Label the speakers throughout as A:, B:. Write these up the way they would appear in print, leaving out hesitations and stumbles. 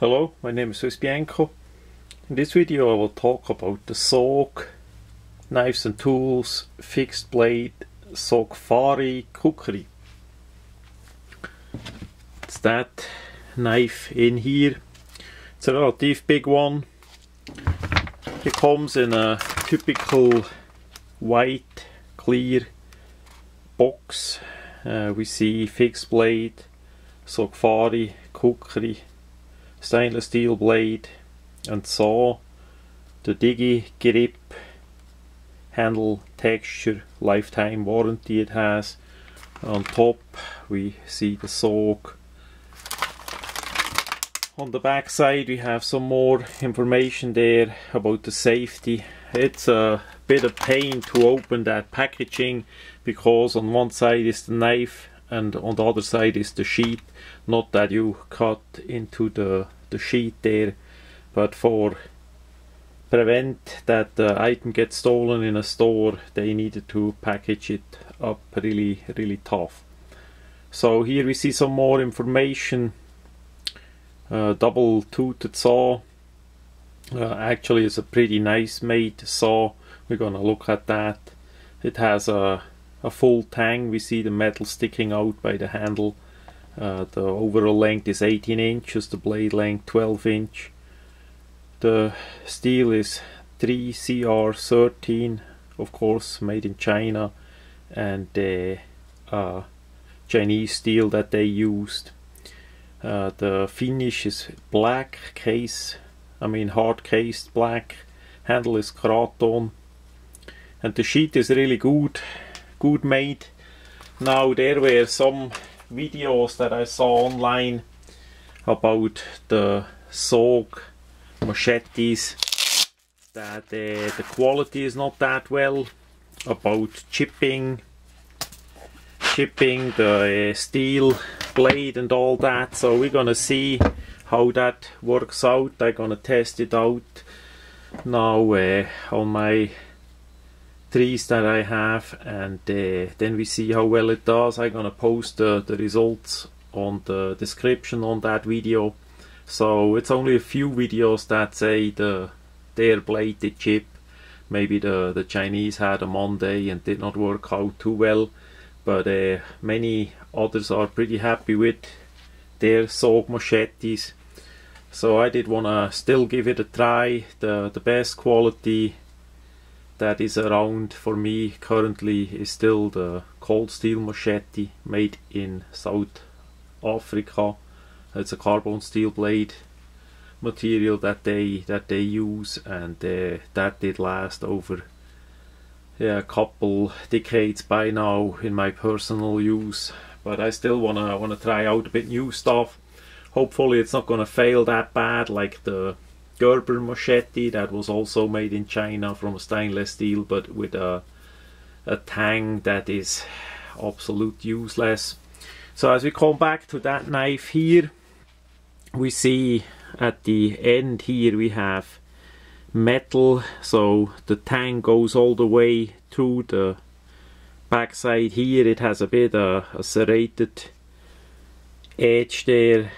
A: Hello, my name is Swissbianco. In this video I will talk about the SOG, knives and tools, fixed blade, sogfari, kukri. It's that knife in here. It's a relatively big one. It comes in a typical white, clear box. We see fixed blade, sogfari, kukri, stainless steel blade and saw, the diggy grip, handle texture, lifetime warranty it has. On top we see the SOG. On the back side we have some more information there about the safety. It's a bit of pain to open that packaging because on one side is the knife and on the other side is the sheet. Not that you cut into the sheet there, but for prevent that the item gets stolen in a store, they needed to package it up really tough. So here we see some more information. Double toothed saw. Actually it's a pretty nice made saw. We're gonna look at that. It has a full tang. We see the metal sticking out by the handle. The overall length is 18 inches, the blade length 12 inch. The steel is 3CR13, of course made in China, and Chinese steel that they used. The finish is black case, hard cased black. Handle is kraton, and the sheet is really good made. Now there were some videos that I saw online about the SOG machetes that the quality is not that well, about chipping the steel blade and all that. So we're gonna see how that works out. I'm gonna test it out now on my trees that I have, and then we see how well it does. I'm gonna post the results on the description on that video. So it's only a few videos that say their blade did chip. Maybe the Chinese had a Monday and did not work out too well, but many others are pretty happy with their SOG machetes. So I did wanna still give it a try. The best quality that is around for me currently is still the cold steel machete made in South Africa. It's a carbon steel blade material that they use, and that did last over a couple decades by now in my personal use. But I still wanna try out a bit new stuff. Hopefully it's not gonna fail that bad like the Gerber machete that was also made in China from stainless steel, but with a tang that is absolute useless. So as we come back to that knife here, we see at the end here we have metal, so the tang goes all the way through the backside here. It has a bit a serrated edge there.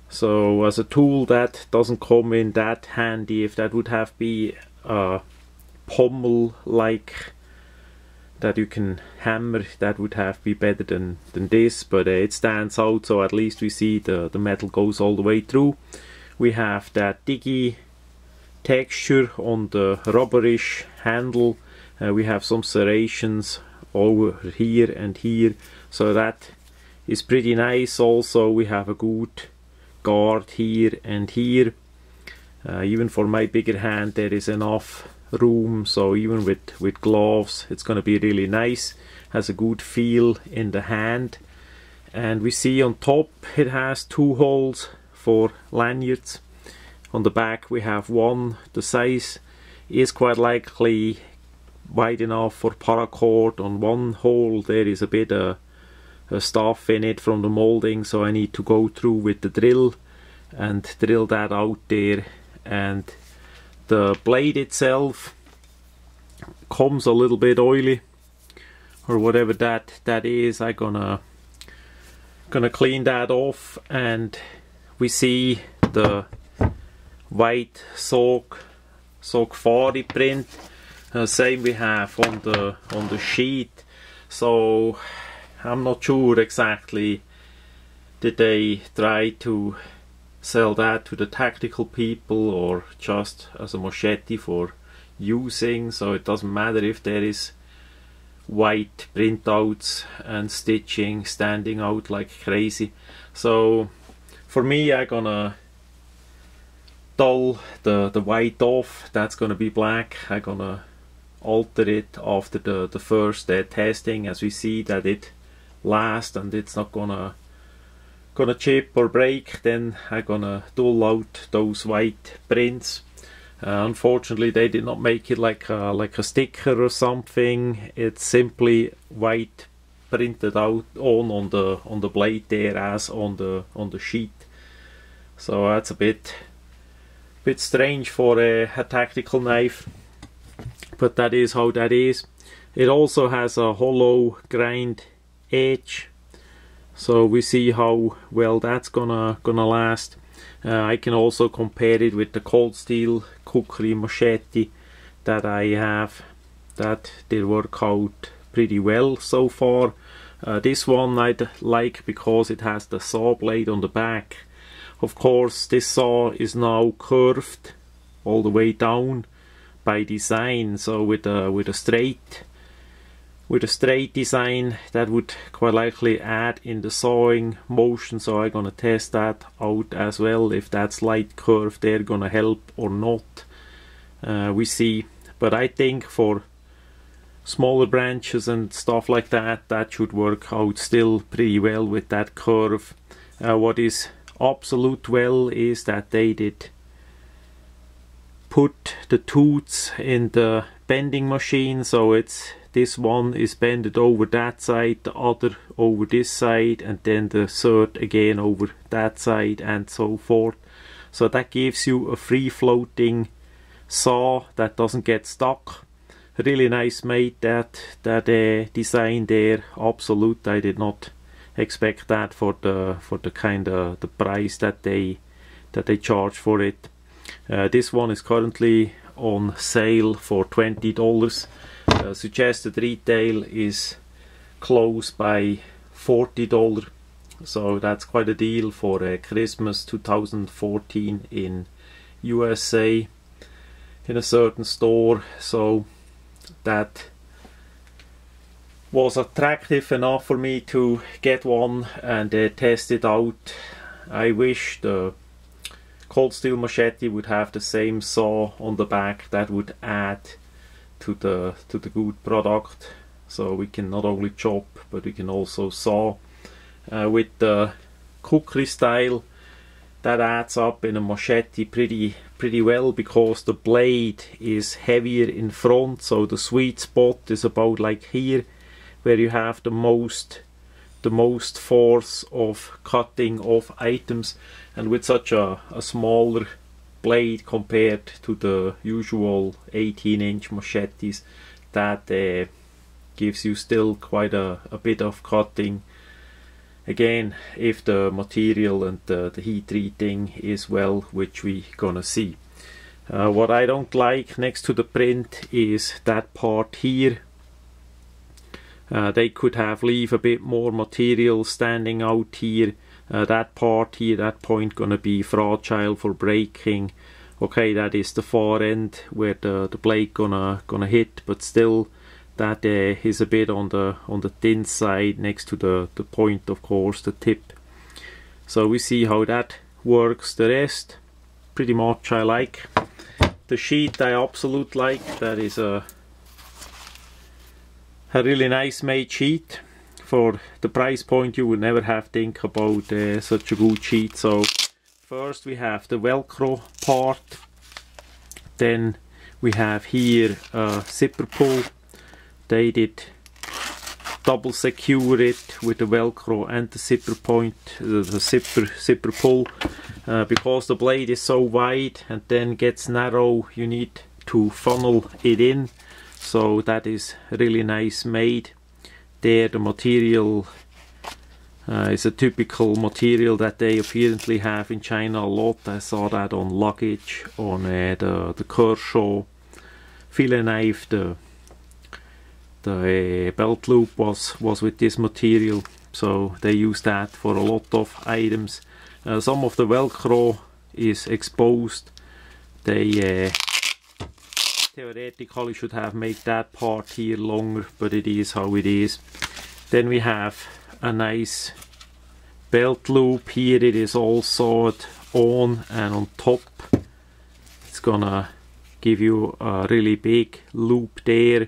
A: So as a tool that doesn't come in that handy. If that would have be a pommel like that you can hammer, that would have be better than this, but it stands out, so at least we see the metal goes all the way through. We have that diggy texture on the rubberish handle. We have some serrations over here and here, so that is pretty nice. Also we have a good guard here and here. Even for my bigger hand there is enough room, so even with gloves it's going to be really nice. Has a good feel in the hand. And we see on top it has two holes for lanyards. On the back we have one. The size is quite likely wide enough for paracord. On one hole there is a bit of stuff in it from the molding, so I need to go through with the drill and drill that out there. And the blade itself comes a little bit oily, or whatever that is. I'm gonna clean that off, and we see the white sogfari print, same we have on the sheet. So I'm not sure exactly, did they try to sell that to the tactical people or just as a machete for using. So it doesn't matter if there is white printouts and stitching standing out like crazy. So for me, I'm gonna dull the white off. That's gonna be black. I'm gonna alter it after the first testing, as we see that it lasts and it's not gonna chip or break. Then I'm gonna dull out those white prints. Unfortunately, they did not make it like a sticker or something. It's simply white printed out on the blade there as on the sheet. So that's a bit strange for a tactical knife, but that is how that is. It also has a hollow grind edge, so we see how well that's gonna last. I can also compare it with the cold steel kukri machete that I have. That did work out pretty well so far. This one I'd like because it has the saw blade on the back. Of course, this saw is now curved all the way down by design. So with a straight design, that would quite likely add in the sawing motion. So I'm gonna test that out as well, if that slight curve there gonna help or not. We see, but I think for smaller branches and stuff like that, that should work out still pretty well with that curve. What is absolute well is that they did put the tooths in the bending machine, so this one is bended over that side, the other over this side, and then the third again over that side, and so forth. So that gives you a free floating saw that doesn't get stuck. Really nice made, that design there. Absolute. I did not expect that for the kind of the price that they charge for it. This one is currently on sale for $20. Suggested retail is close by $40, so that's quite a deal for Christmas 2014 in USA in a certain store. So that was attractive enough for me to get one and test it out. I wish the cold steel machete would have the same saw on the back. That would add to the good product, so we can not only chop but we can also saw. With the kukri style, that adds up in a machete pretty well, because the blade is heavier in front, so the sweet spot is about like here, where you have the most force of cutting of items. And with such a smaller blade compared to the usual 18-inch machetes, that gives you still quite a bit of cutting. Again, if the material and the heat treating is well, which we gonna see. What I don't like next to the print is that part here. They could have leave a bit more material standing out here. That part here, that point gonna be fragile for breaking. Okay, that is the far end where the blade gonna hit, but still that is a bit on the thin side next to the point, of course, the tip. So we see how that works. The rest pretty much I like. The sheet I absolutely like. That is a really nice made sheet. For the price point, you would never have think about such a good sheet. So first we have the Velcro part, then we have here a zipper pull. They did double secure it with the Velcro and the zipper point, the zipper pull, because the blade is so wide and then gets narrow, you need to funnel it in. So that is really nice made. There the material It's a typical material that they apparently have in China a lot. I saw that on luggage, on the Kershaw fillet knife. The belt loop was with this material, so they use that for a lot of items. Some of the Velcro is exposed. They theoretically should have made that part here longer, but it is how it is. Then we have a nice belt loop here. It is all sawed on, and on top it's gonna give you a really big loop there.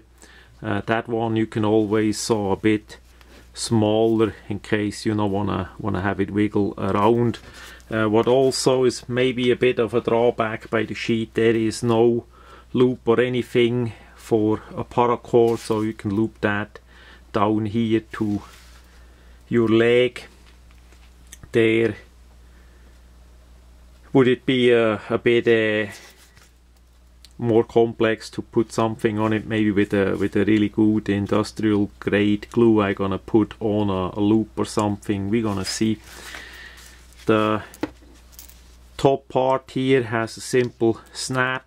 A: That one you can always saw a bit smaller in case you don't wanna have it wiggle around. What also is maybe a bit of a drawback by the sheet, there is no loop or anything for a paracord, so you can loop that down here to your leg there. Would it be a bit more complex to put something on it, maybe with a really good industrial grade glue I'm gonna put on a loop or something? We're gonna see. The top part here has a simple snap.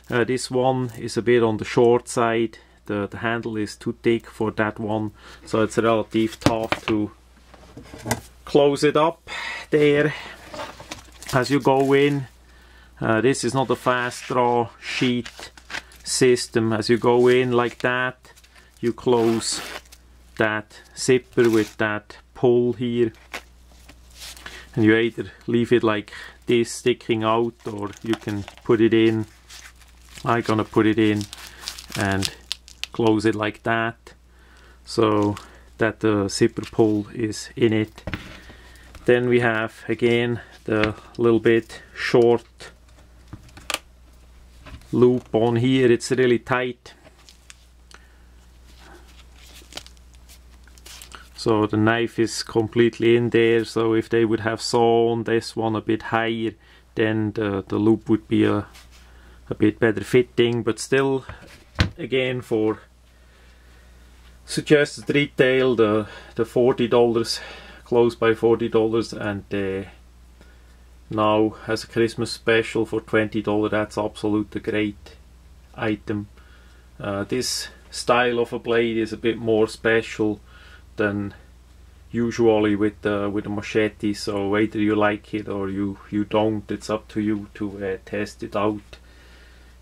A: This one is a bit on the short side. The handle is too thick for that one, so it's relatively tough to close it up there. As you go in, this is not a fast draw sheet system. As you go in like that, you close that zipper with that pull here, and you either leave it like this sticking out, or you can put it in. I'm gonna put it in and close it like that, so that the zipper pull is in it. Then we have again the little bit short loop on here. It's really tight, so the knife is completely in there. So if they would have sawn this one a bit higher, then the loop would be a bit better fitting. But still, again, for suggested retail, the $40, close by $40, and now as a Christmas special for $20, that's absolutely a great item. This style of a blade is a bit more special than usually with the machete, so either you like it or you don't. It's up to you to test it out,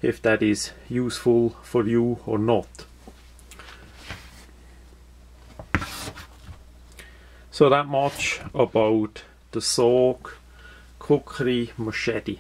A: if that is useful for you or not. So that much about the SOG Kukri machete.